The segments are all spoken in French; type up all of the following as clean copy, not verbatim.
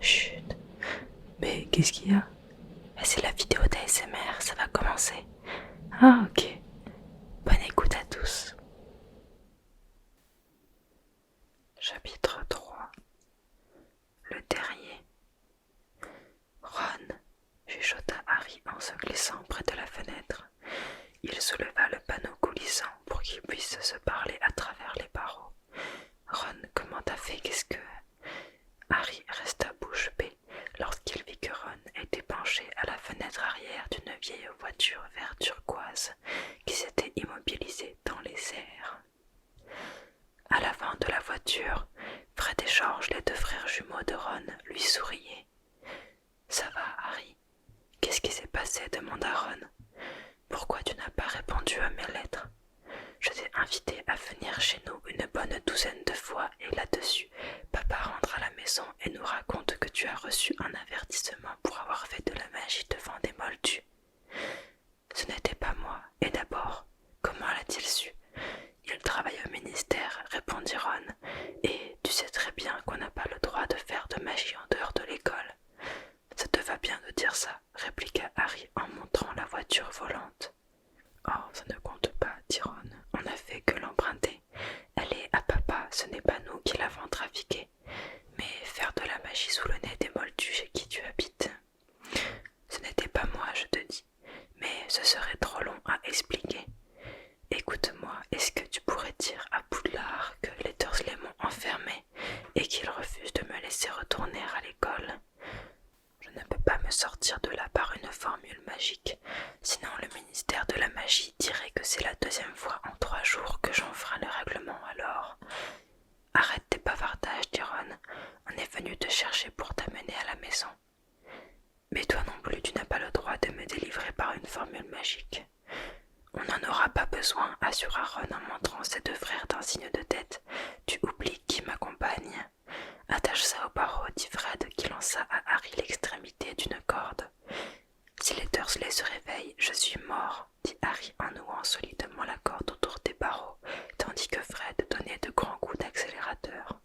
Chut. Mais qu'est-ce qu'il y a? C'est la vidéo d'ASMR, ça va commencer. Ah ok. Bonne écoute à tous. Chapitre 3. Le terrier. Ron, chuchota Harry en se glissant près de la fenêtre. Il souleva le panneau coulissant pour qu'ils puissent se parler à travers les barreaux. Ron, comment t'as fait? Qu'est-ce que... Harry resta bouche bée lorsqu'il vit que Ron était penché à la fenêtre arrière d'une vieille voiture vert turquoise qui s'était immobilisée dans les airs. À l'avant de la voiture, Fred et George, les deux frères jumeaux de Ron, lui souriaient. « Ça va, Harry? Qu'est-ce qui s'est passé ?» demanda Ron. « Pourquoi tu n'as pas répondu à mes lettres? Je t'ai invité à venir chez nous une bonne douzaine de fois et là-dessus, papa rentre à la maison et nous raconte que tu as reçu un avertissement pour avoir fait de la magie devant des moldus. » « Ce n'était pas moi, et d'abord, comment l'a-t-il su? Il travaille au ministère, répondit Ron, et tu sais très bien qu'on n'a pas le droit de faire de magie en dehors de l'école. Ça te va bien de dire ça, répliqua Harry en montrant la voiture volante. Oh, ça ne compte pas, dit Ron, on n'a fait que l'emprunter. Elle est à papa, ce n'est pas nous qui l'avons trafiquée. Mais faire de la magie sous le nez des moldus chez qui tu habites. Ce n'était pas moi, je te dis, mais ce serait trop long à expliquer. Écoute-moi, est-ce que tu pourrais dire à Poudlard que les Dursley m'ont enfermé et qu'ils refusent de me laisser retourner à l'école? Je ne peux pas me sortir de là par une formule magique, sinon le ministère de la magie dirait que c'est la deuxième fois en 3 jours que j'enfreins le règlement alors. Arrête tes bavardages, dit Ron, on est venu te chercher pour t'amener à la maison. Mais toi non plus, tu n'as pas le droit de me délivrer par une formule magique. On n'en aura pas besoin, assura Ron en montrant ses deux frères d'un signe de tête. Tu oublies qui m'accompagne. Attache ça au barreau, dit Fred, qui lança à Harry l'extrémité d'une corde. Si les Dursley se réveillent, je suis mort, dit Harry en nouant solidement la corde autour des barreaux, tandis que Fred donnait de grands coups d'accélérateur.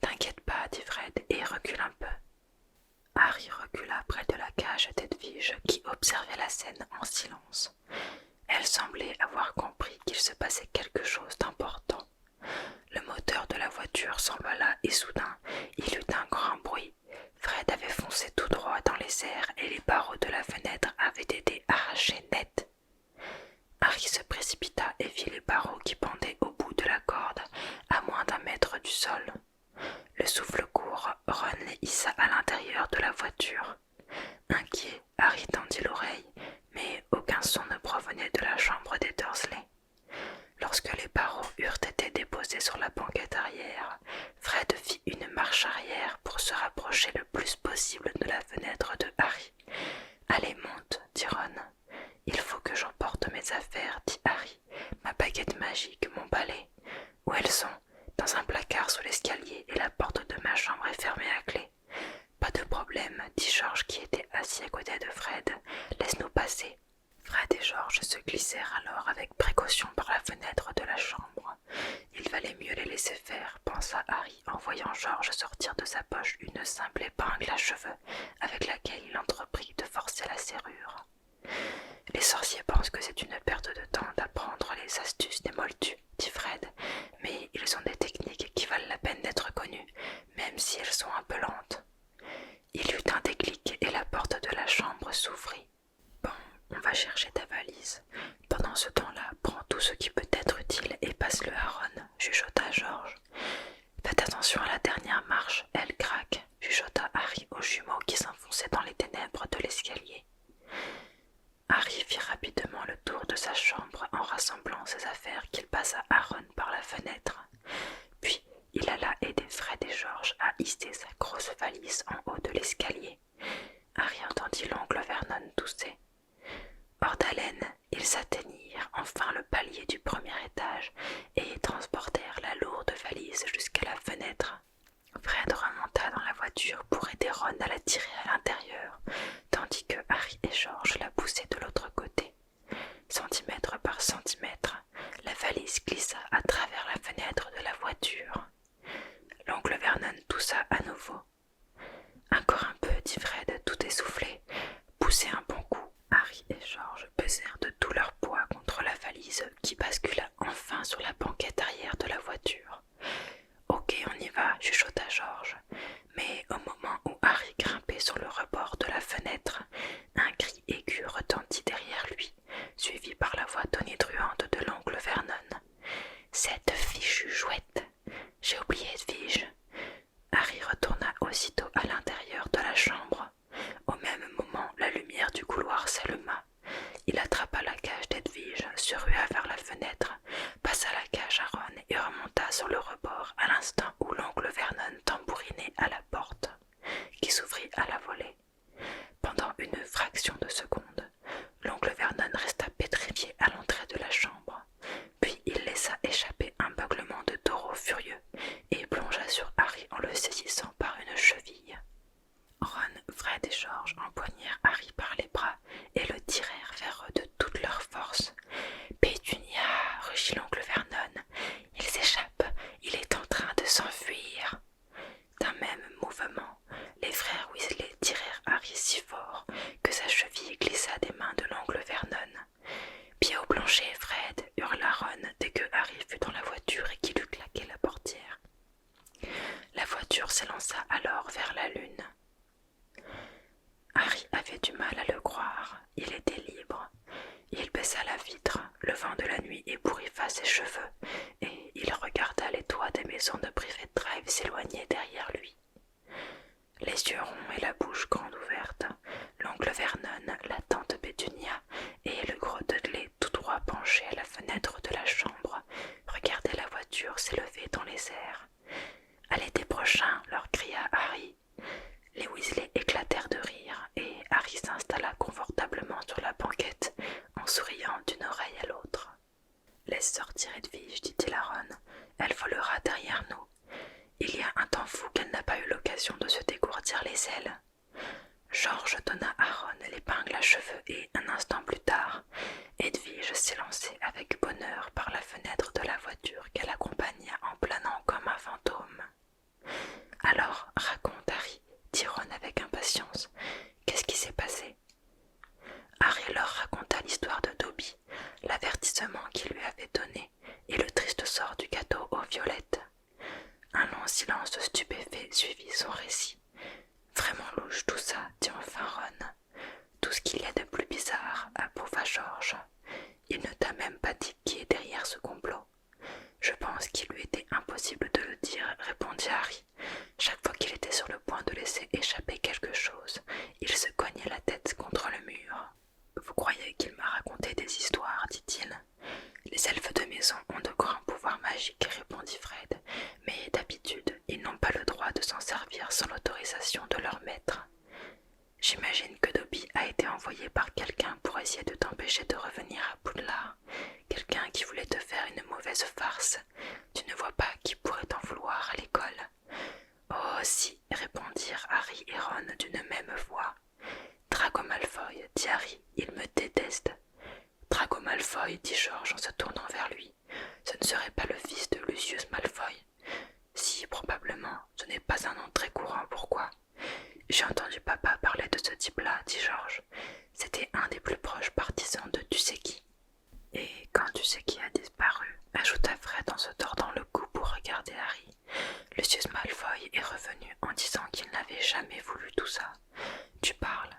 T'inquiète pas, dit Fred, et recule un peu. Harry recula près de la cage d'Edwige qui observait la scène en silence. Elle semblait avoir compris qu'il se passait quelque chose d'important. Le moteur de la voiture s'envola et soudain, il eut un grand bruit. Fred avait foncé tout droit dans les airs et les barreaux de la fenêtre avaient été arrachés net. Harry se précipita et vit les barreaux qui pendaient au bout de la corde, à moins d'1 mètre du sol. Le souffle court, Ron les hissa à l'intérieur de la voiture. Inquiet, Harry tendit l'oreille, mais aucun son ne provenait de la chambre des Dursley. Lorsque les barreaux eurent été déposés sur la banquette arrière, Fred fit une marche arrière pour se rapprocher le plus possible de la fenêtre de Harry. « Allez, monte, dit Ron. « Il faut que j'emporte mes affaires, dit Harry. Ma baguette magique, mon balai. Où elles sont? Dans un placard sous l'escalier et la porte de ma chambre est fermée à clé. Pas de problème, dit George qui était assis à côté de Fred. Laisse-nous passer. Fred et George se glissèrent alors avec précaution par la fenêtre de la chambre. Il valait mieux les laisser faire, pensa Harry en voyant George sortir de sa poche une simple épingle à cheveux avec laquelle il entreprit de forcer la serrure. Les sorciers pensent que c'est une perte de temps d'apprendre les astuces des moldus, dit Fred, mais ils ont des techniques qui valent la peine d'être connues, même si elles sont un peu lentes. Il eut un déclic et la porte de la chambre s'ouvrit. Bon, on va chercher ta valise. Pendant ce temps-là, prends tout ce qui peut être utile et passe-le à Ron, chuchota George. Faites attention à la dernière marche, elle craque, chuchota Harry aux jumeaux qui s'enfonçaient dans les ténèbres de l'escalier. Harry fit rapidement le tour de sa chambre en rassemblant ses affaires qu'il passa à Ron par la fenêtre. Puis il alla aider Fred et George à hisser sa grosse valise en haut de l'escalier. Harry entendit l'oncle Vernon tousser. Hors d'haleine, ils atteignirent enfin le palier du premier étage et transportèrent la lourde valise jusqu'à la fenêtre. Fred remonta dans la voiture pour aider Ron à la tirer à l'intérieur, tandis que Harry et George la poussaient de l'autre côté. Centimètre par centimètre, la valise glissa à travers la fenêtre de la voiture. L'oncle l'instant où l'oncle Vernon tambourinait à la porte, qui s'ouvrit à la volée. Pendant une fraction de seconde, l'oncle Vernon resta pétrifié à l'entrée de la chambre, puis il laissa échapper un beuglement de taureau furieux et plongea sur Harry en le saisissant par une cheville. Ron, Fred et George empoignèrent Harry par les bras et le tirèrent vers eux de toute leur force. « Pétunia !» rugit l'oncle Vernon. « Il s'échappe, il est en train de s'enfuir !» D'un même mouvement, les frères Weasley tirèrent Harry si fort que sa cheville glissa des mains de l'oncle Vernon. « Pied au plancher, Fred !» hurla Ron dès que Harry fut dans la voiture et qu'il eut claqué la portière. La voiture s'élança alors vers la lune. Harry avait du mal à le croire, il était libre. Il baissa la vitre, le vent de la nuit ébouriffa ses cheveux, et il regarda les toits des maisons de Privet Drive s'éloigner derrière lui. Les yeux ronds et la bouche grande ouverte, l'oncle Vernon, la tante Pétunia et le gros Dudley tout droit penchés à la fenêtre de la chambre regardaient la voiture s'élever dans les airs. « À l'été prochain !» leur cria Harry. Les Weasley éclatèrent de rire et Harry s'installa confortablement sur la banquette en souriant d'une oreille à l'autre. « Laisse sortir Edwige, dit-il à Ron. Elle volera derrière nous. Il y a un temps fou qu'elle n'a pas eu l'occasion de se dégourdir les ailes. » George donna à Ron l'épingle à cheveux et, un instant plus tard, Edwige s'élançait avec bonheur par la fenêtre de la voiture qu'elle accompagna en planant comme un fantôme. « Alors, raconte, Harry, » dit Ron avec impatience. « Qu'est-ce qui s'est passé ?» Harry leur raconta l'histoire de Dobby, l'avertissement qu'il lui avait donné et le triste sort du gâteau aux violettes. Un long silence stupéfait suivit son récit. « Vraiment louche tout ça, dit enfin Ron. Tout ce qu'il y a de plus bizarre, approuva George. Il ne t'a même pas dit qui est derrière ce complot. Je pense qu'il lui était impossible de le dire, répondit Harry. Chaque fois qu'il était sur le point de laisser échapper quelque chose, il se cognait la tête contre le mur. Vous croyez qu'il m'a raconté des histoires, dit-il. Les elfes de maison ont de grands pouvoirs magiques, répondit Fred, mais d'habitude, ils n'ont pas le droit de s'en servir sans l'autorisation de leur maître. J'imagine que Dobby a été envoyé par quelqu'un pour essayer de t'empêcher de revenir à Poudlard. Quelqu'un qui voulait te faire une mauvaise farce. Tu ne vois pas qui pourrait t'en vouloir à l'école. Oh si, répondirent Harry et Ron d'une même voix. Draco Malfoy, dit Harry, il me déteste. Draco Malfoy, dit George en se tournant vers lui. Ce ne serait pas le fils de Lucius Malfoy. Si, probablement, ce n'est pas un nom très courant, pourquoi? J'ai entendu papa parler de ce type-là, dit George. C'était un des plus proches partisans de Duseki. Et quand Duseki a disparu, ajouta Fred en se tordant le cou pour regarder Harry, Lucius Malfoy est revenu en disant qu'il n'avait jamais voulu tout ça. Tu parles.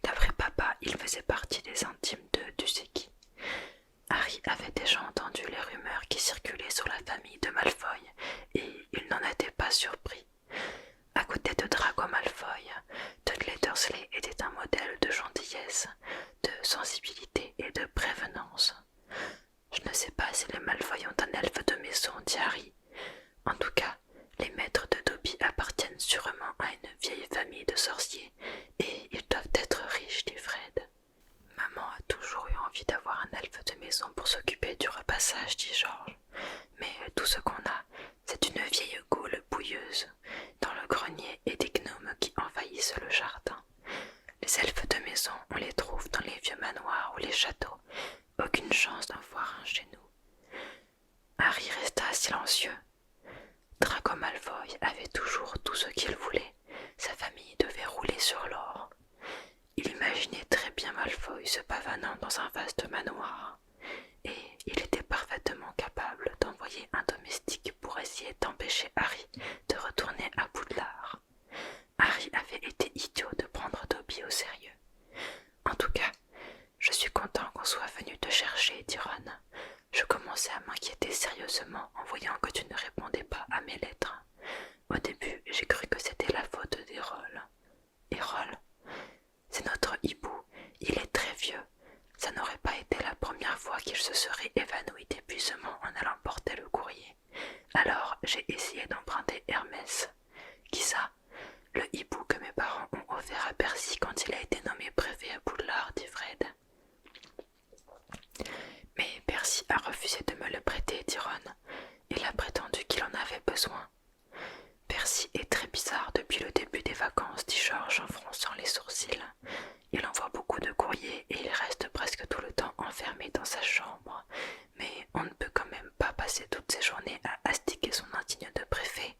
D'après papa, il faisait partie des intimes de Duseki. Harry avait déjà entendu les rumeurs qui circulaient sur la famille de Malfoy, et il n'en était pas surpris. À côté de Draco Malfoy, Dudley Dursley était un modèle de gentillesse, de sensibilité et de prévenance. Je ne sais pas si les Malfoy ont un elfe de maison, dit Harry. En tout cas, les maîtres de Dobby appartiennent sûrement à une vieille famille de sorciers, et ils doivent être riches, dit Fred. Maman a toujours eu envie d'avoir un elfe de maison pour s'occuper du repassage, dit George. Mais tout ce qu'on a, c'est une vieille goule bouilleuse dans le grenier et des gnomes qui envahissent le jardin. Les elfes de maison, on les trouve dans les vieux manoirs ou les châteaux. Aucune chance d'en voir un chez nous. Harry resta silencieux. Draco Malfoy avait toujours tout ce qu'il voulait. Sa famille devait rouler sur l'or. Il imaginait très bien Malfoy se pavanant dans un vaste manoir. Et il était parfaitement capable d'envoyer un domestique pour essayer d'empêcher Harry de retourner à Poudlard. Harry avait été idiot de prendre Dobby au sérieux. En tout cas, je suis content qu'on soit venu te chercher, dit Ron. Je commençais à m'inquiéter sérieusement en voyant que tu ne répondais pas à mes lettres. Au début, j'ai cru que c'était la faute d'Errol. Errol, c'est notre hibou, il est très vieux. Ça n'aurait pas été la première fois qu'il se serait évanoui d'épuisement en allant porter le courrier. Alors j'ai essayé d'en Le hibou que mes parents ont offert à Percy quand il a été nommé préfet à Poudlard, dit Fred. Mais Percy a refusé de me le prêter, dit Ron. Il a prétendu qu'il en avait besoin. Percy est très bizarre depuis le début des vacances, dit George en fronçant les sourcils. Il envoie beaucoup de courriers et il reste presque tout le temps enfermé dans sa chambre. Mais on ne peut quand même pas passer toutes ses journées à astiquer son insigne de préfet.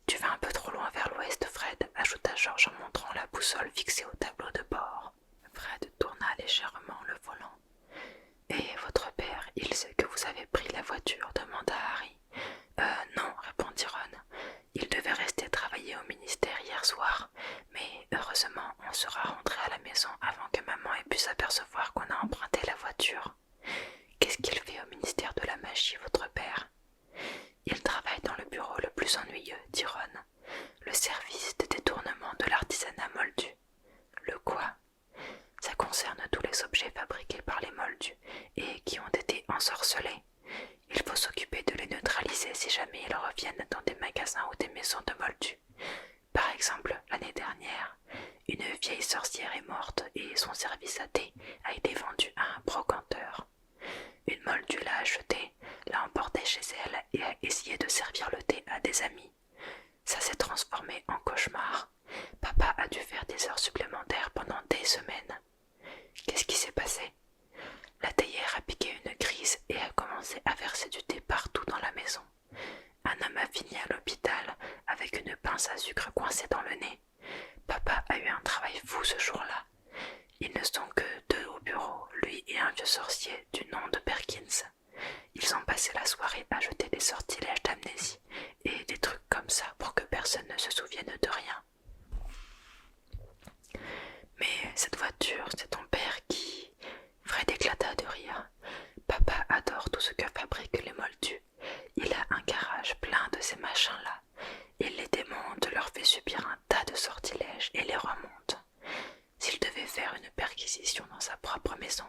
Tu vas un peu trop loin vers l'ouest, Fred, ajouta George en montrant la boussole fixée au tableau de bord. Fred tourna légèrement le volant. Et votre père, il sait que vous avez pris la voiture, demanda Harry. Non, répondit Ron. Il devait rester travailler au ministère hier soir, mais heureusement on sera rentré à la maison avant que maman ait pu s'apercevoir qu'on a emprunté la voiture. Qu'est-ce qu'il fait au ministère de la magie, votre père? Il travaille dans le bureau le plus ennuyeux, dit Ron. Le service de détournement de l'artisanat moldu. Le quoi? Ça concerne tous les objets fabriqués par les moldus et qui ont été ensorcelés. Il faut s'occuper de les neutraliser si jamais ils reviennent dans des magasins ou des maisons de moldus. Par exemple, l'année dernière, une vieille sorcière est morte et son service à thé a été vendu à un brocanteur. Une moldue l'a acheté, l'a emporté chez elle et a essayé de servir le thé à des amis. Ça s'est transformé en cauchemar. Papa a dû faire des heures supplémentaires pendant des semaines. Qu'est-ce qui s'est passé? La théière a piqué une crise et a commencé à verser du thé partout dans la maison. Un homme a fini à l'hôpital avec une pince à sucre coincée dans le nez. Papa a eu un travail fou ce jour-là. Ils ne sont que deux au bureau, lui et un vieux sorcier du nom de Perkins. Ils ont passé la soirée à jeter des sortilèges d'amnésie et des trucs comme ça pour que personne ne se souvienne de rien. Mais cette voiture, c'est ton père qui... Fred éclata de rire. Papa adore tout ce que fabriquent les moldus. Il a un garage plein de ces machins-là. Il les démonte, leur fait subir un tas de sortilèges et les remonte. S'il devait faire une perquisition dans sa propre maison,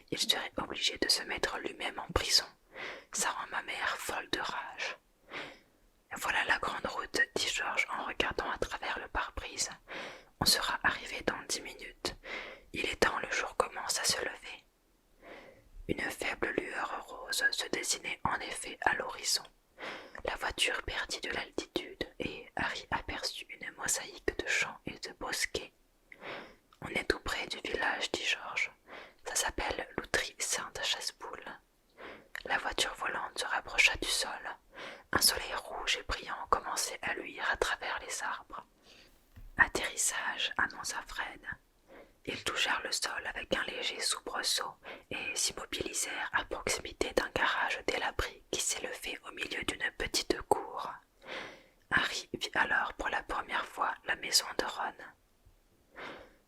il serait obligé de se mettre lui-même en prison. Ça rend ma mère folle de rage. Voilà la grande route, dit George en regardant à travers le pare-brise. On sera arrivé dans 10 minutes. Il est temps, le jour commence à se lever. Une faible lueur rose se dessinait en effet à l'horizon. La voiture perdit de l'altitude et Harry aperçut une mosaïque de champs et de bosquets. On est tout près du village, dit George. Ça s'appelle Loutry-Sainte-Chassepoule. La voiture volante se rapprocha du sol. Un soleil rouge et brillant commençait à luire à travers les arbres. Atterrissage, annonça Fred. Ils touchèrent le sol avec un léger soubresaut et s'immobilisèrent à proximité d'un garage délabré qui s'élevait au milieu d'une petite cour. Harry vit alors pour la première fois la maison de Ron.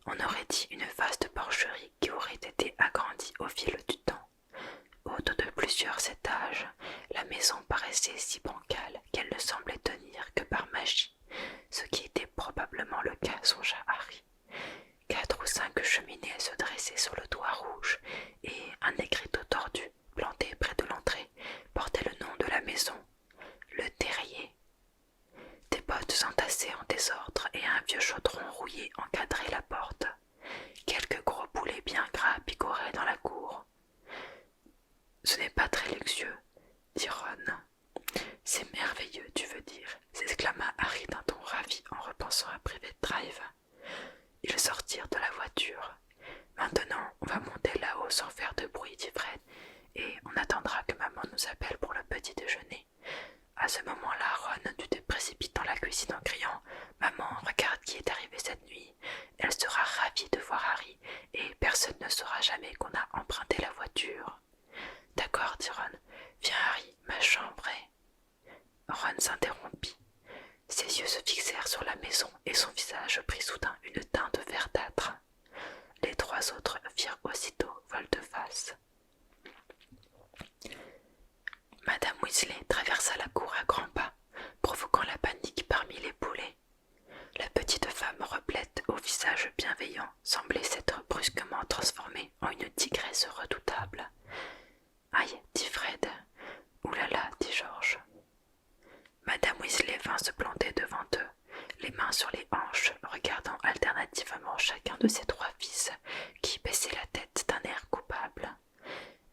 On aurait dit une vaste porcherie qui aurait été agrandie au fil du temps. Haute de plusieurs étages, la maison paraissait si bancale qu'elle ne semblait tenir que par magie, ce qui était probablement le cas, songea Harry. 4 ou 5 cheminées se dressaient sur le toit rouge et un écriteau tordu, planté près de l'entrée, portait le nom de la maison, le terrier. Des bottes entassées en désordre et un vieux chaudron rouillé encadraient la porte. Quelques gros poulets bien gras picoraient dans la cour. « Ce n'est pas très luxueux, dit Ron. « C'est merveilleux, tu veux dire, s'exclama Harry d'un ton ravi en repensant à Private Drive. Ils sortirent de la voiture. Maintenant, on va monter là-haut sans faire de bruit, dit Fred, et on attendra que maman nous appelle pour le petit déjeuner. À ce moment-là, Ron dut se précipiter dans la cuisine en criant « Maman, regarde qui est arrivé cette nuit. Elle sera ravie de voir Harry, et personne ne saura jamais qu'on a emprunté la voiture. » « D'accord, dit Ron. Viens, Harry, ma chambre est... » Ron s'interrompit. Ses yeux se fixèrent sur la maison et son visage prit soudain une teinte verdâtre. Les 3 autres firent aussitôt volte-face. Madame Weasley traversa la cour à grands pas, provoquant la panique parmi les poulets. La petite femme replète au visage bienveillant semblait s'être brusquement transformée en une tigresse redoutable. « Aïe, dit Fred. Oulala, dit George. Madame Weasley vint se planter devant eux, les mains sur les hanches de ses 3 fils, qui baissaient la tête d'un air coupable.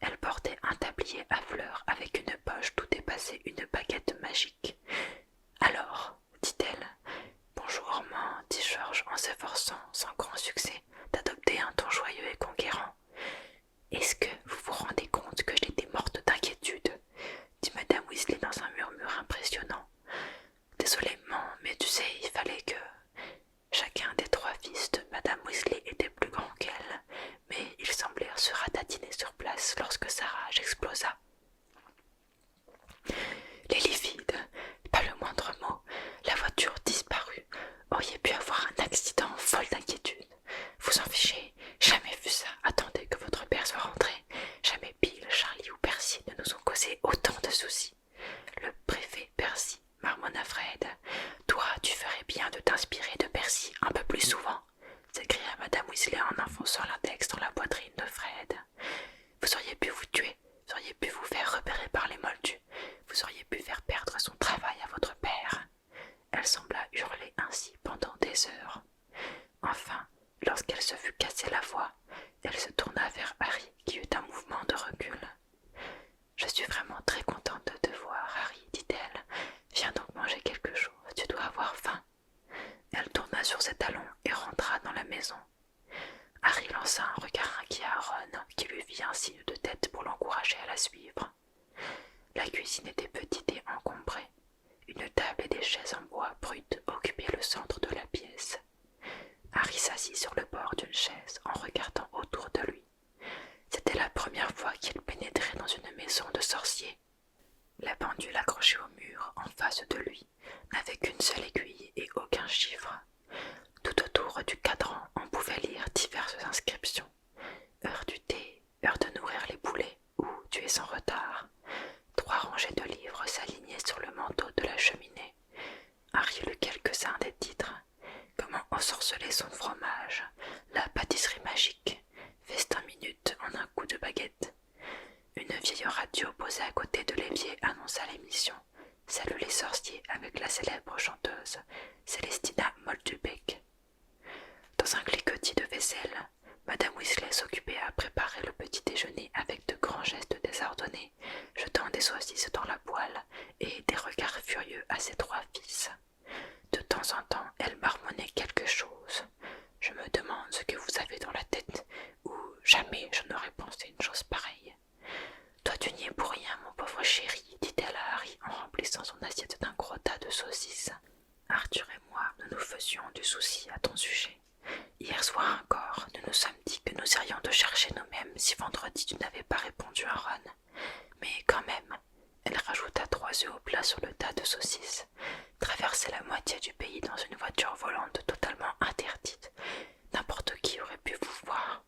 Elle portait un tablier à fleurs avec une poche d'où dépassait une baguette magique. « Alors, dit-elle. « Bonjour, Ormand, dit Georges en s'efforçant, sans grand succès, d'adopter un ton joyeux et conquérant. Est-ce que vous vous rendez compte que j'étais morte d'inquiétude ?» dit Madame Weasley dans un murmure impressionnant. « Désolément, mais tu sais, il fallait que... » Chacun des 3 fils de Madame Weasley était plus grand qu'elle, mais ils semblèrent se ratatiner sur place lorsque sa rage explosa. « Les livides, pas le moindre mot, la voiture disparut. Auriez pu avoir un accident folle d'inquiétude. Vous en fichez, jamais vu ça. Attendez que votre père soit rentré. Jamais Bill, Charlie ou Percy ne nous ont causé autant de soucis. » Le préfet Percy, marmonna Fred. « Toi, tu ferais bien de t'inspirer de Percy un peu plus souvent, » s'écria Madame Weasley en enfonçant l'index dans la poitrine de Fred. « Vous auriez pu vous tuer, vous auriez pu vous faire repérer par les moldus, vous auriez pu faire perdre son travail à votre père. » Elle sembla hurler ainsi pendant des heures. Enfin, lorsqu'elle se fut cassé la voix, elle se tourna vers Harry qui eut un mouvement de recul. « Je suis vraiment très contente de te voir, Harry, dit-elle. Viens donc manger quelque chose, tu dois avoir faim. » Elle tourna sur ses talons et rentra dans la maison. Harry lança un regard inquiet à Ron, qui lui fit un signe de tête pour l'encourager à la suivre. La cuisine était petite et encombrée. Une table et des chaises en bois brut occupaient le centre de la pièce. Harry s'assit sur le bord d'une chaise en regardant autour de lui. C'était la première fois qu'il pénétrait dans une maison de sorcier. La pendule accrochée au mur en face de lui n'avait qu'une seule aiguille et aucun chiffre. Tout autour du cadran, on pouvait lire diverses inscriptions. Heure du thé, heure de nourrir les poulets, ou tu es en retard. 3 rangées de livres s'alignaient sur le manteau de la cheminée. Harry lut quelques-uns des titres. Comment ensorceler son fromage, la pâtisserie magique, festin minute en un coup de baguette. Une vieille radio posée à côté de l'évier annonça l'émission. Salut les sorciers avec la célèbre chanteuse Célestina Moldubek. Dans un cliquetis de vaisselle, Madame Weasley s'occupait à préparer le petit déjeuner avec de grands gestes désordonnés, jetant des saucisses dans la poêle et des regards furieux à ses 3 fils. De temps en temps, elle marmonnait quelque chose. « Je me demande ce que vous avez dans la tête, ou jamais je n'aurais pensé une chose pareille. »« Toi, tu n'y es pour rien, mon pauvre chéri, » dit-elle à Harry en remplissant son assiette d'un gros tas de saucisses. « Arthur et moi, nous nous faisions du souci à ton sujet. Hier soir encore, nous nous sommes dit que nous irions te chercher nous-mêmes si vendredi tu n'avais pas répondu à Ron. Mais quand même, » elle rajouta 3 œufs au plat sur le tas de saucisses. « Traverser la moitié du pays dans une voiture volante totalement interdite. N'importe qui aurait pu vous voir. »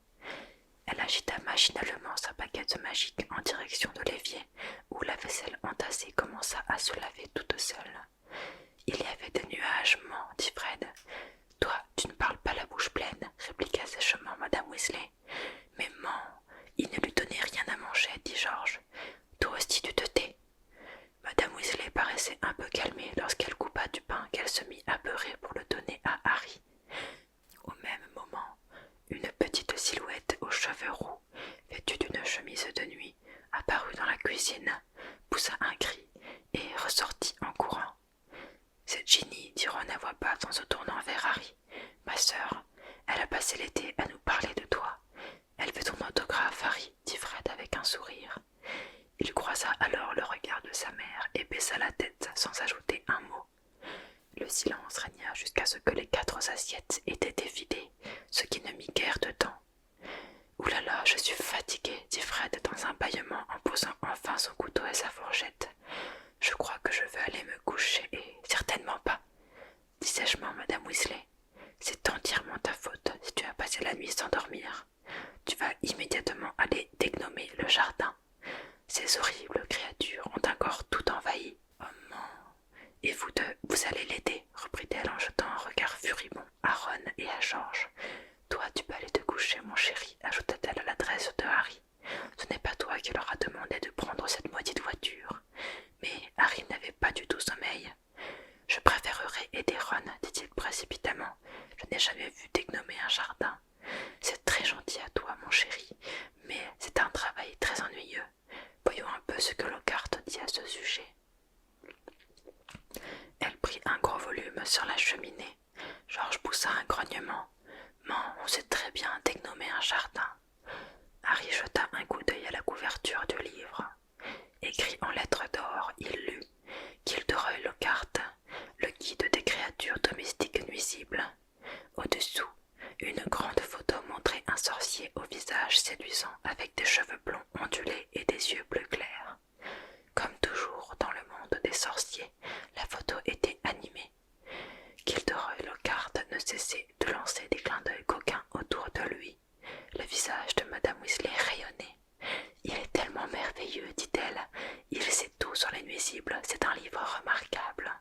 Elle agita machinalement sa baguette magique en direction de l'évier, où la vaisselle entassée commença à se laver toute seule. « Il y avait des nuages, dit Fred. « Toi, tu ne parles pas la bouche pleine, » répliqua sèchement Madame Weasley. « Mais il ne lui donnait rien à manger, dit Georges. « Toi aussi tu te tais. » Madame Weasley paraissait un peu calmée lorsqu'elle coupa du pain qu'elle se mit à beurrer pour le donner à Harry. Au même moment, une petite silhouette aux cheveux roux, vêtue d'une chemise de nuit, apparut dans la cuisine, poussa un cri et ressortit en courant. « C'est Ginny, » dit Ron à voix basse en se tournant vers Harry. « Ma sœur, elle a passé l'été à nous parler de toi. Elle veut ton autographe, Harry, » dit Fred avec un sourire. Il croisa alors le regard de sa mère et baissa la tête sans ajouter un mot. Le silence régna jusqu'à ce que les 4 assiettes aient été vidées, ce qui ne mit guère de temps. « Ouh là là, je suis fatigué, » dit Fred dans un bâillement en posant enfin son couteau et sa fourchette. « Je crois que je vais aller me coucher et... » « Certainement pas, » dit sèchement Madame Weasley. « C'est entièrement ta faute si tu as passé la nuit sans dormir. Tu vas immédiatement aller dégnommer le jardin. Ces horribles créatures ont un corps tout envahi. Oh non. Et vous deux, vous allez l'aider, reprit-elle en jetant un regard furibond à Ron et à Georges. Toi, tu peux aller te coucher, mon chéri, ajouta-t-elle à l'adresse de Harry. Ce n'est pas toi qui leur a demandé de prendre cette maudite voiture. Mais Harry n'avait pas du tout sommeil. Je préférerais aider Ron, dit-il précipitamment. Je n'ai jamais vu dégnommer un jardin. sur la cheminée. George poussa un grognement. On sait très bien dénommer un jardin. Harry jeta un coup d'œil à la couverture du livre. Écrit en lettres d'or, il lut Gilderoy Lockhart, le guide des créatures domestiques nuisibles. Au-dessous, une grande photo montrait un sorcier au visage séduisant avec des cheveux blonds ondulés et des yeux bleu clair. Comme toujours dans le monde des sorciers, la photo était animée. Gilderoy Lockhart ne cessait de lancer des clins d'œil coquins autour de lui. Le visage de Madame Weasley rayonnait. « Il est tellement merveilleux, dit-elle. Il sait tout sur les nuisibles. C'est un livre remarquable. »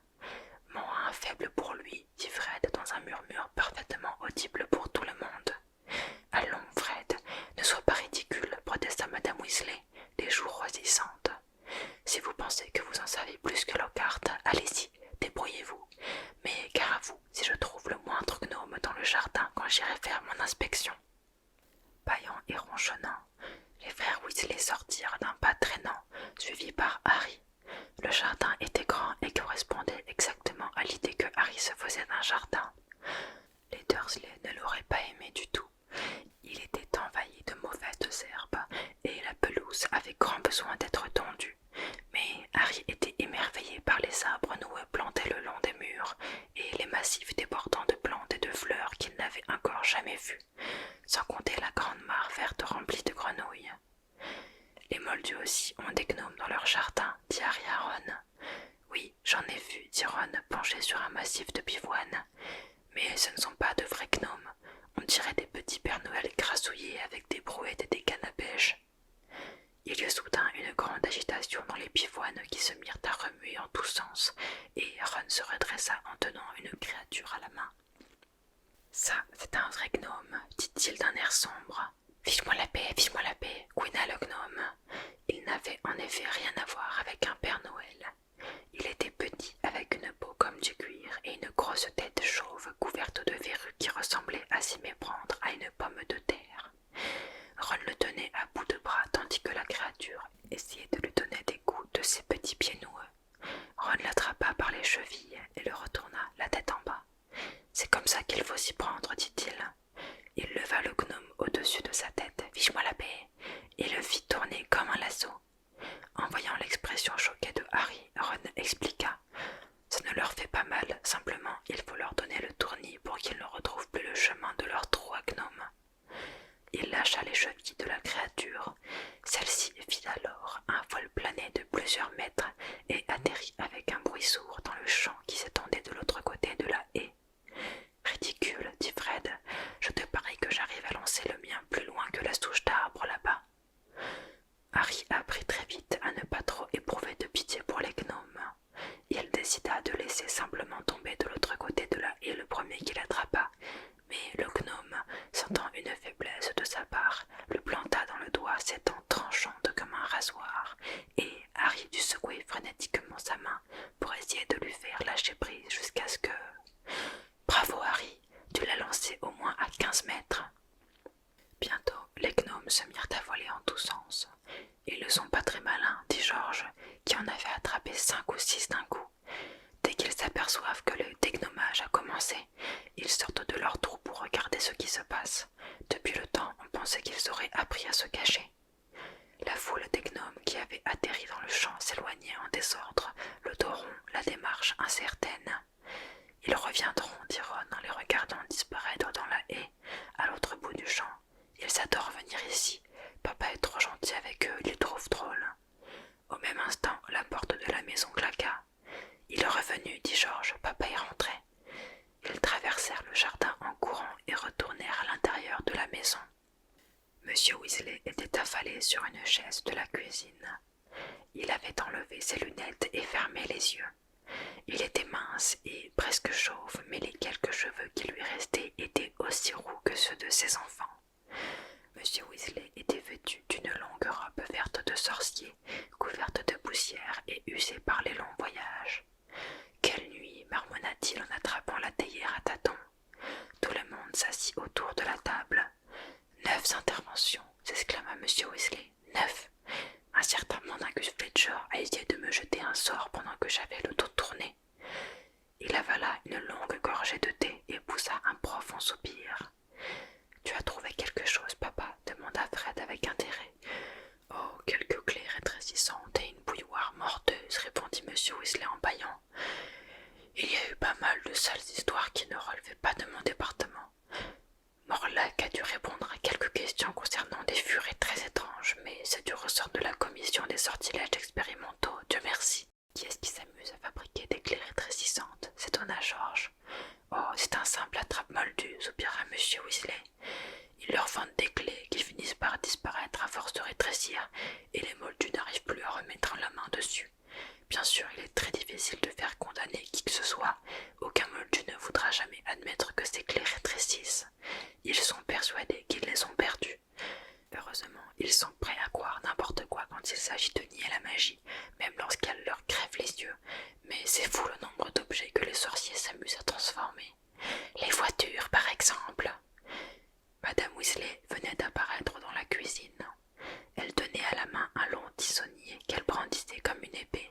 Mon a un faible pour lui, dit Fred dans un murmure parfaitement audible pour tout le monde. « Allons, Fred, ne sois pas ridicule, protesta Madame Weasley, les joues rosisantes. Si vous pensez que vous en savez plus que Lockhart, allez-y, débrouillez-vous. Mais gare à vous si je trouve le moindre gnome dans le jardin quand j'irai faire mon inspection. » Bâillant et ronchonnant, les frères Weasley sortirent d'un pas traînant, suivis par Harry. Le jardin était grand et correspondait exactement à l'idée que Harry se faisait d'un jardin. Les Dursley ne l'auraient pas aimé du tout. Il était envahi de mauvaises herbes et la pelouse avait grand besoin d'être tondue. Mais Harry était émerveillé par les arbres noueux plantés le long des murs et les massifs débordant de plantes et de fleurs qu'il n'avait encore jamais vus, sans compter la grande mare verte remplie de grenouilles. « Les moldus aussi ont des gnomes dans leur jardin, dit Harry à Ron. « Oui, j'en ai vu, dit Ron, penché sur un massif de pivoine. Mais ce ne sont pas de vrais gnomes. On dirait des petits Pères Noël grassouillés avec des brouettes et des cannes à pêche. » Il y eut soudain une grande agitation dans les pivoines qui se mirent à remuer en tous sens, et Ron se redressa en tenant une créature à la main. « Ça, c'est un vrai gnome, dit-il d'un air sombre. Fiche-moi la paix, couina le gnome. Il n'avait en effet rien à voir avec un Père Noël. Il était petit, avec une peau comme du cuir et une grosse tête chauve couverte de verrues qui ressemblait à s'y méprendre à une pomme de terre. Ron le tenait à bout de bras tandis que la créature essayait de lui donner des coups de ses petits pieds noueux. Ron l'attrapa par les chevilles et le retourna la tête en bas. « C'est comme ça qu'il faut s'y prendre, dit-il. » Il leva le gnome au-dessus de sa tête, « Fiche-moi la paix !» et le fit tourner comme un lasso. En voyant l'expression choquée de Harry, Ron expliqua. « Ça ne leur fait pas mal, simplement il faut leur donner le tournis pour qu'ils ne retrouvent plus le chemin de leur trou à gnome. » Il lâcha les chevilles de la créature. Celle-ci fit alors un vol plané de plusieurs mètres et atterrit avec un bruit sourd dans le champ qui s'étendait de l'autre côté de la haie. « Ridicule, dit Fred, je te parie que j'arrive à lancer le mien plus loin que la souche d'arbre là-bas. » Harry apprit très vite à ne pas trop éprouver de pitié pour les gnomes. Il décida de laisser simplement tomber de l'autre côté de la haie le premier qu'il attrapa, mais le gnome, sentant une faiblesse de sa part, le planta dans le doigt ses dents tranchantes comme un rasoir, et Harry dut secouer frénétiquement sa main pour essayer de lui faire lâcher prise jusqu'à ce que... « Bravo Harry, tu l'as lancé au moins à 15 mètres. » Bientôt, les gnomes se mirent à voler en tous sens. « Ils ne sont pas très malins, dit George, qui en avait attrapé 5 ou 6 d'un coup. Dès qu'ils s'aperçoivent que le dégnomage a commencé, ils sortent de leur trou pour regarder ce qui se passe. Depuis le temps, on pensait qu'ils auraient appris à se cacher. » La foule des gnomes qui avaient atterri dans le champ s'éloignait en désordre, le dos rond, la démarche incertaine. « Ils reviendront, dit Ron en les regardant disparaître dans la haie, à l'autre bout du champ. Ils adorent venir ici. Papa est trop gentil avec eux, il les trouve drôles. » Au même instant, la porte de la maison claqua. « Il est revenu, dit George, papa est rentré. » Ils traversèrent le jardin en courant et retournèrent à l'intérieur de la maison. Monsieur Weasley était affalé sur une chaise de la cuisine. Il avait enlevé ses lunettes et fermé les yeux. Il était mince et presque chauve, mais les quelques cheveux qui lui restaient étaient aussi roux que ceux de ses enfants. Monsieur Weasley était vêtu d'une longue robe verte de sorcier, couverte de poussière et usée par les longs voyages. « Quelle nuit !» marmonna-t-il en attrapant la théière à tâtons. Tout le monde s'assit autour de la table. « 9 interventions !» s'exclama Monsieur Weasley. « 9 ! Un certain Montagus Fletcher a essayé de me jeter un sort pendant que j'avais le dos tourné. » Il avala une longue soupir. « Tu as trouvé quelque chose, papa ?» demanda Fred avec intérêt. « Oh, quelques clés rétrécissantes et une bouilloire morteuse, répondit M. Weasley en bâillant. Il y a eu pas mal de sales histoires qui ne relevaient pas de mon département. Morlack a dû répondre à quelques questions concernant des furets très étranges, mais c'est du ressort de la commission des sortilèges expérimentaux, Dieu merci. Qui est-ce qui s'amuse à fabriquer des clés rétrécissantes ?» s'étonna George. « Oh, c'est un simple attrape-moldu, soupira M. Weasley. Ils leur vendent des clés qui finissent par disparaître à force de rétrécir, et les moldus n'arrivent plus à remettre la main dessus. Bien sûr, il est très difficile de faire condamner qui que ce soit. Aucun moldu ne voudra jamais admettre que ces clés rétrécissent. Ils sont persuadés qu'ils les ont perdues. Heureusement, ils sont prêts à croire n'importe quoi quand il s'agit de nier la magie, même lorsqu'elle leur crève les yeux. Mais c'est fou le nombre d'objets que les sorciers s'amusent à transformer. Les voitures, par exemple. » Madame Weasley venait d'apparaître dans la cuisine. Elle tenait à la main un long tisonnier qu'elle brandissait comme une épée.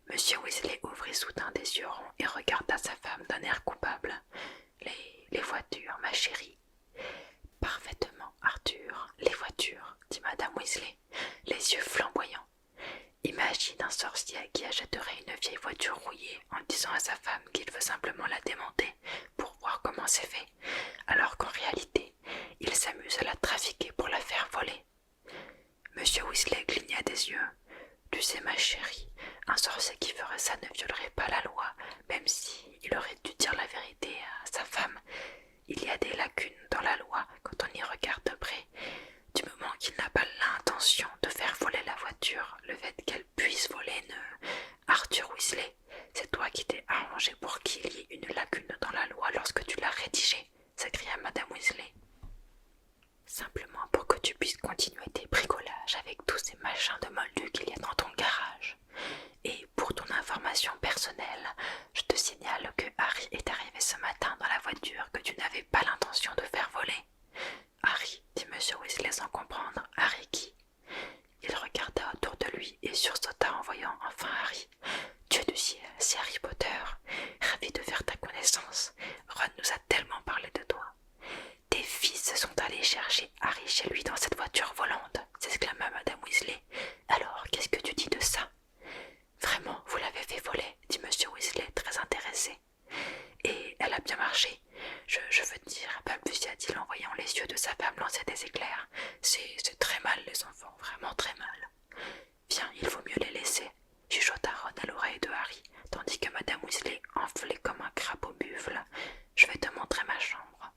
Monsieur Weasley ouvrit soudain des yeux ronds et regarda sa femme d'un air coupable. Les voitures, ma chérie. Parfaitement, Arthur, les voitures, dit Madame Weasley, les yeux flamboyants. Imagine un sorcier qui achèterait une vieille voiture rouillée en disant à sa femme qu'il veut simplement la démonter pour voir comment c'est fait, alors qu'en réalité, il s'amuse à la trafiquer pour la faire voler. Monsieur Weasley cligna des yeux. Tu sais, ma chérie, un sorcier qui ferait ça ne violerait pas la loi, même si il aurait dû dire la vérité à sa femme. Il y a des lacunes dans la loi quand on y regarde de près. Du moment qu'il n'a pas l'intention de faire voler la voiture, le fait qu'elle puisse voler ne... Arthur Weasley, c'est toi qui t'es arrangé pour qu'il y ait une lacune dans la loi lorsque tu l'as rédigée, s'écria Madame Weasley. Simplement pour que tu puisses continuer tes bricolages avec tous ces machins de moldus qu'il y a dans ton garage. Et pour ton information personnelle, je te signale que Harry est arrivé ce matin dans la voiture que tu n'avais pas l'intention de faire voler. Harry, dit M. Weasley sans comprendre. Harry qui? Il regarda autour de lui et sursauta en voyant enfin Harry. Dieu du ciel, c'est Harry Potter. Ravi de faire ta connaissance. Ron nous a tellement parlé de toi. Tes fils sont allés chercher Harry chez lui dans cette voiture volante, s'exclama Madame Weasley. Alors, qu'est-ce que tu dis de ça? Vraiment, vous l'avez fait voler, dit M. Weasley, très intéressé. Et elle a bien marché. Je veux dire, balbutia-t-il en voyant les yeux de sa femme lancer des éclairs. C'est très mal, les enfants, vraiment très mal. Viens, il vaut mieux les laisser, chuchota Ron à l'oreille de Harry, tandis que Madame Weasley enflait comme un crapaud buffle. Je vais te montrer ma chambre.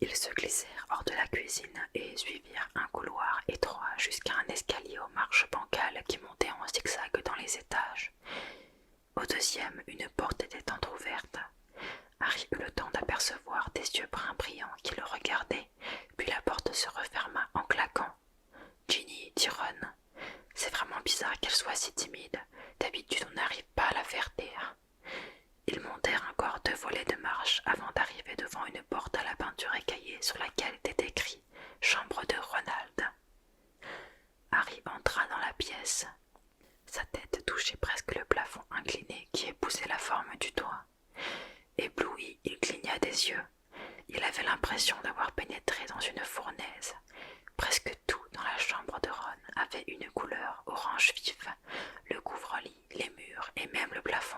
Ils se glissèrent hors de la cuisine et suivirent un couloir étroit jusqu'à un escalier aux marches bancales qui montait en zigzag dans les étages. Au deuxième, une porte était entr'ouverte. Harry eut le temps d'apercevoir des yeux bruns brillants qui le regardaient, puis la porte se referma en claquant. « Ginny, dit Ron, c'est vraiment bizarre qu'elle soit si timide. D'habitude, on n'arrive pas à la faire taire. » Ils montèrent encore 2 volets de marche avant d'arriver devant une porte à la peinture écaillée sur laquelle était écrit « Chambre de Ronald ». Harry entra dans la pièce. Sa tête touchait presque le plafond incliné qui épousait la forme du toit. Ébloui, il cligna des yeux. Il avait l'impression d'avoir pénétré dans une fournaise. Presque tout dans la chambre de Ron avait une couleur orange vif, le couvre-lit, les murs et même le plafond.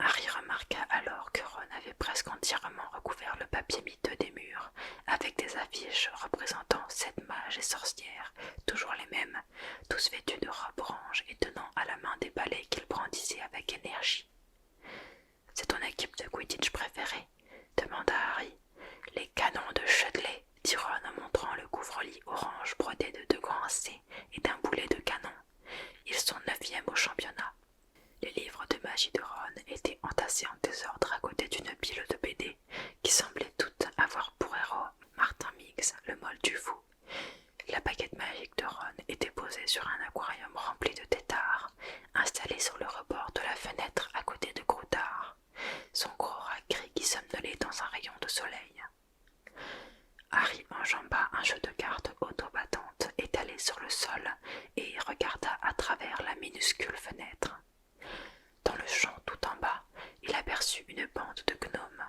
Harry remarqua alors que Ron avait presque entièrement recouvert le papier miteux des murs, avec des affiches représentant 7 mages et sorcières, toujours les mêmes, tous vêtus de robes oranges et tenant à la main des balais qu'ils brandissaient avec énergie. « C'est ton équipe de Quidditch préférée ?» demanda Harry. « Les canons de Chudley » dit Ron en montrant le couvre-lit orange brodé de 2 grands C et d'un boulet de canon. Ils sont 9e au championnat. Les livres de magie de Ron étaient entassés en désordre à côté d'une pile de BD qui semblaient toutes avoir pour héros Martin Miggs, le moldu fou. La baguette magique de Ron était posée sur un aquarium rempli de têtards, installé sur le rebord de la fenêtre à côté de Croutard, son gros rat gris qui somnolait dans un rayon de soleil. Harry enjamba un jeu de cartes autobattantes étalé sur le sol et regarda à travers la minuscule fenêtre. Dans le champ tout en bas, il aperçut une bande de gnomes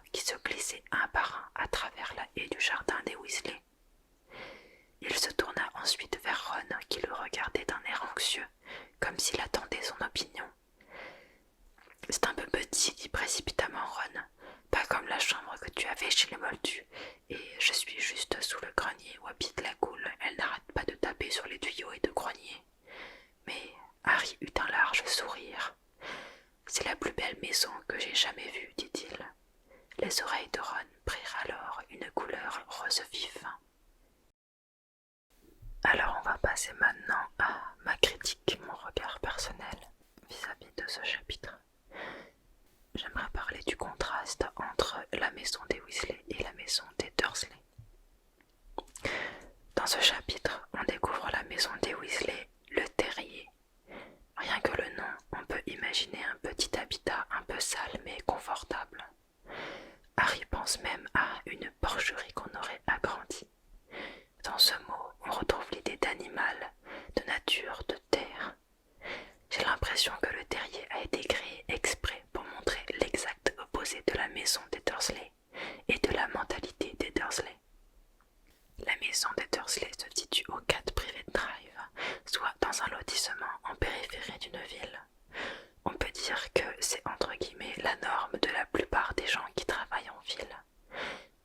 jamais vu, dit-il. Les oreilles de Ron prirent alors une couleur rose vif. Alors on va passer maintenant à ma critique, mon regard personnel vis-à-vis de ce chapitre. J'aimerais parler du contraste entre la maison des Weasley et la maison des Dursley. Dans ce chapitre, on découvre la maison des Weasley, le terrier. Rien que le nom, on peut imaginer un petit habitat un peu sale mais confortable. Harry pense même à une porcherie qu'on aurait agrandie. Dans ce mot, on retrouve l'idée d'animal, de nature, de terre. J'ai l'impression que le terrier a été créé exprès pour montrer l'exact opposé de la maison des Dursley et de la mentalité des Dursley. La maison des Dursley se situe au 4 Privet Drive, soit dans un lotissement en périphérie d'une ville. On peut dire que c'est entre guillemets la norme de la plupart des gens qui travaillent en ville.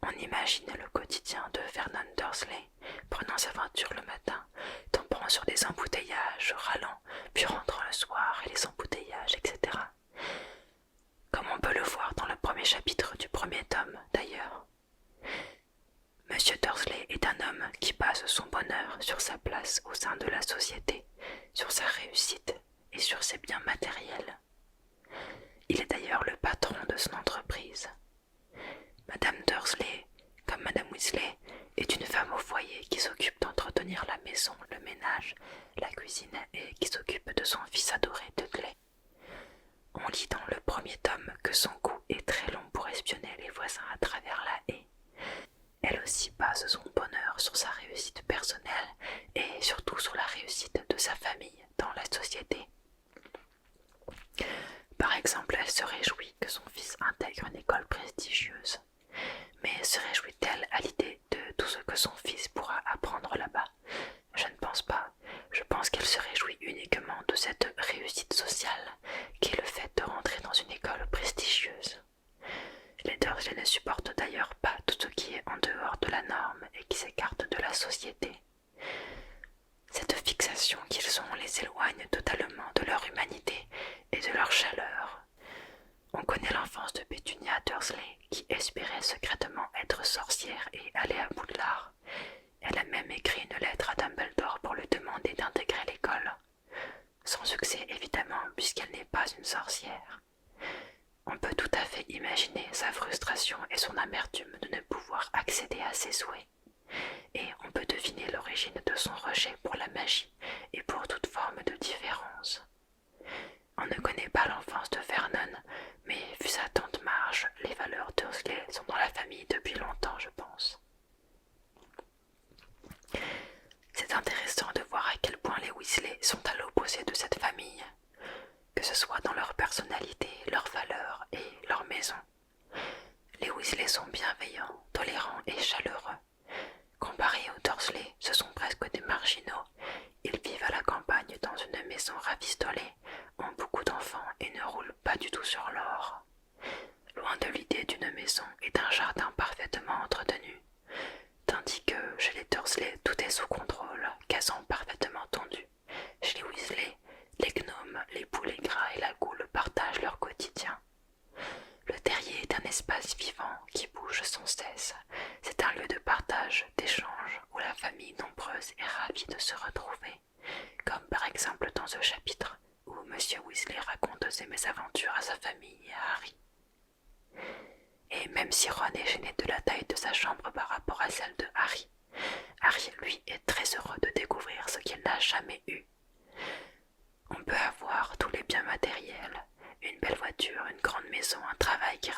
On imagine le quotidien de Vernon Dursley, prenant sa voiture le matin, tombant sur des embouteillages, râlant, puis rentrant le soir et les embouteillages, etc. Comme on peut le voir dans le premier chapitre du premier tome d'ailleurs. Monsieur Dursley est un homme qui base son bonheur sur sa place au sein de la société, sur sa réussite et sur ses biens matériels. Il est d'ailleurs le patron de son entreprise. Madame Dursley, comme Madame Weasley, est une femme au foyer qui s'occupe d'entretenir la maison, le ménage, la cuisine et qui s'occupe de son fils adoré Dudley. On lit dans le premier tome que son cou est très long pour espionner les voisins à travers la haie. Elle aussi base son bonheur sur sa réussite personnelle et surtout sur la réussite de sa famille dans la société. Par exemple, elle se réjouit que son fils intègre une école prestigieuse. Mais se réjouit-elle à l'idée de tout ce que son fils pourra apprendre là-bas? Je ne pense pas. Je pense qu'elle se réjouit uniquement de cette réussite sociale qui est le fait de rentrer dans une école prestigieuse. Les Dursley ne supportent d'ailleurs pas tout ce qui est en dehors de la norme et qui s'écarte de la société. Cette fixation qu'ils ont les éloigne totalement de leur humanité et de leur chaleur. On connaît l'enfance de Pétunia Dursley qui espérait secrètement être sorcière et aller à Poudlard. Elle a même écrit une lettre à Dumbledore pour lui demander d'intégrer l'école. Sans succès évidemment puisqu'elle n'est pas une sorcière. On peut tout à fait imaginer sa frustration et son amertume de ne pouvoir accéder à ses souhaits. Et on peut deviner l'origine de son rejet pour la magie et pour toute forme de différence. On ne connaît pas l'enfance de Vernon, mais vu sa tante Marge, les valeurs Dursley sont dans la famille depuis longtemps, je pense. C'est intéressant de voir à quel point les Weasley sont à l'opposé de cette famille, que ce soit dans leur personnalité, leurs valeurs et leur maison. Les Weasley sont bienveillants, tolérants et chaleureux. Comparés aux Dursley, ce sont presque des marginaux. Ils vivent à la campagne dans une maison rafistolée, ont beaucoup d'enfants et ne roulent pas du tout sur l'or. Loin de l'idée d'une maison et d'un jardin parfaitement entretenu, tandis que chez les Dursley tout est sous contrôle, gazon parfaitement tondu. Chez les Weasley, les gnomes, les poulets gras et la goule partagent leur quotidien. Le terrier est un espace vivant qui bouge sans cesse. C'est un lieu de partage, d'échange, où la famille nombreuse est ravie de se retrouver, comme par exemple dans ce chapitre où Monsieur Weasley raconte ses mésaventures à sa famille et à Harry. Et même si Ron est gêné de la taille de sa chambre par rapport à celle de Harry, Harry, lui, est très heureux de découvrir ce qu'il n'a jamais eu. On peut avoir tous les biens matériels, une belle voiture, une grande maison, un travail qui